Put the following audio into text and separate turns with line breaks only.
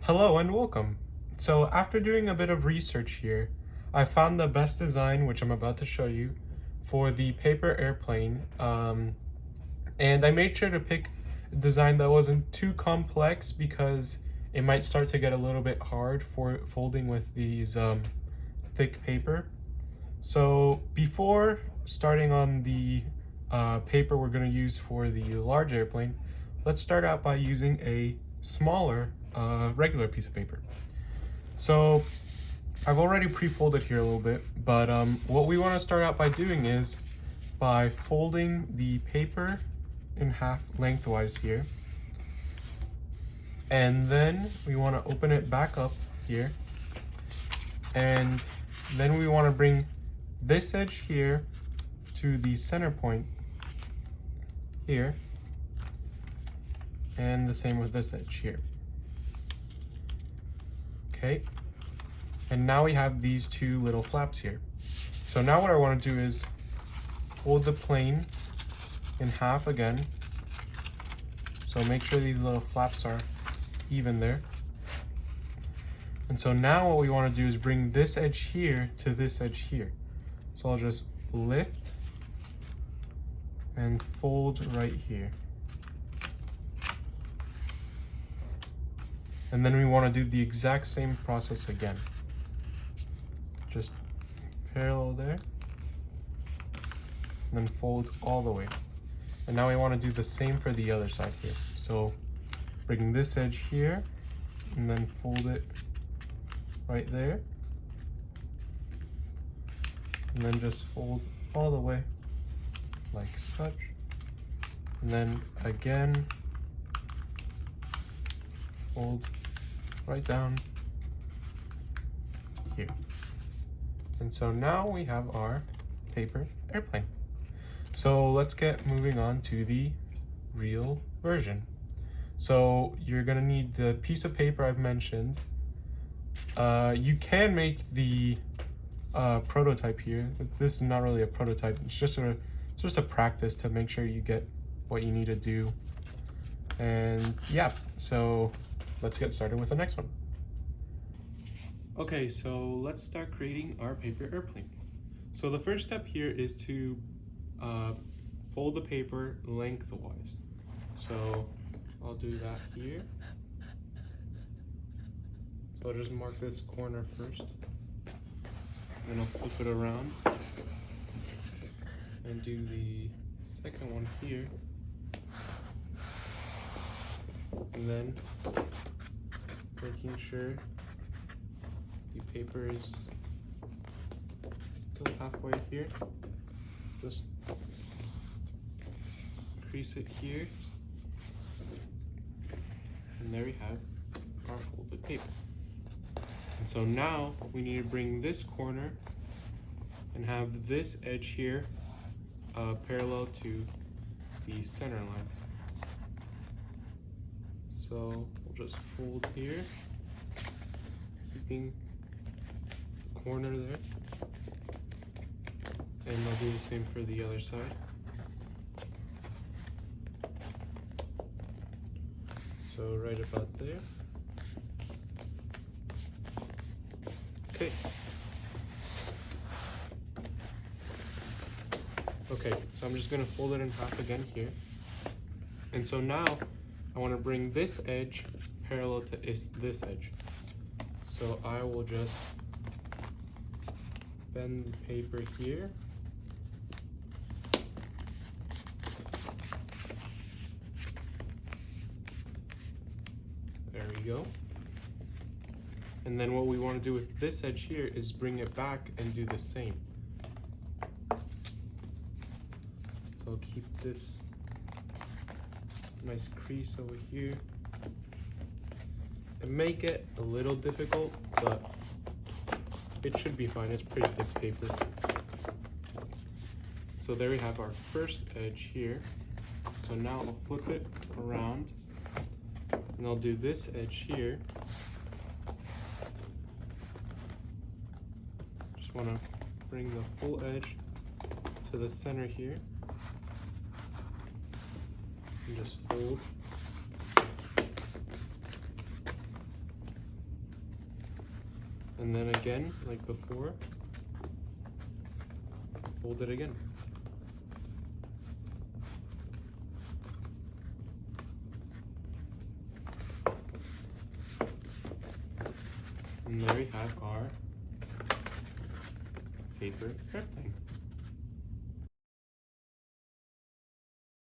Hello and welcome. So after doing a bit of research here, I found the best design, which I'm about to show you, for the paper airplane. And I made sure to pick a design that wasn't too complex because it might start to get a little bit hard for folding with these thick paper. So before starting on the paper we're going to use for the large airplane, let's start out by using a smaller regular piece of paper. So I've already pre-folded here a little bit, but what we want to start out by doing is by folding the paper in half lengthwise here, and then we want to open it back up here, and then we want to bring this edge here to the center point here, and the same with this edge here. Okay, and now we have these two little flaps here. So now what I want to do is fold the plane in half again. So make sure these little flaps are even there. And so now what we want to do is bring this edge here to this edge here. So I'll just lift and fold right here. And then we want to do the exact same process again. Just parallel there, and then fold all the way. And now we want to do the same for the other side here. So bring this edge here, and then fold it right there. And then just fold all the way, like such. And then again, fold right down here. And so now we have our paper airplane. So let's get moving on to the real version. So you're gonna need the piece of paper I've mentioned. You can make the prototype here. This is not really a prototype, it's just a practice to make sure you get what you need to do. And yeah, so let's get started with the next one. Okay, so let's start creating our paper airplane. So the first step here is to fold the paper lengthwise. So I'll do that here. So I'll just mark this corner first. Then I'll flip it around and do the second one here. And then making sure the paper is still halfway here. Just crease it here. And there we have our folded paper. And so now we need to bring this corner and have this edge here parallel to the center line. So we'll just fold here, keeping the corner there. And I'll do the same for the other side. So right about there. Okay. Okay, so I'm just gonna fold it in half again here. And so now I want to bring this edge parallel to this edge. So I will just bend the paper here. There we go. And then what we want to do with this edge here is bring it back and do the same. So I'll keep this nice crease over here. It may get a little difficult, but it should be fine. It's pretty thick paper. So there we have our first edge here. So now I'll flip it around and I'll do this edge here. Just want to bring the full edge to the center here. And just fold And then again, like before, fold it again. And there we have our paper airplane.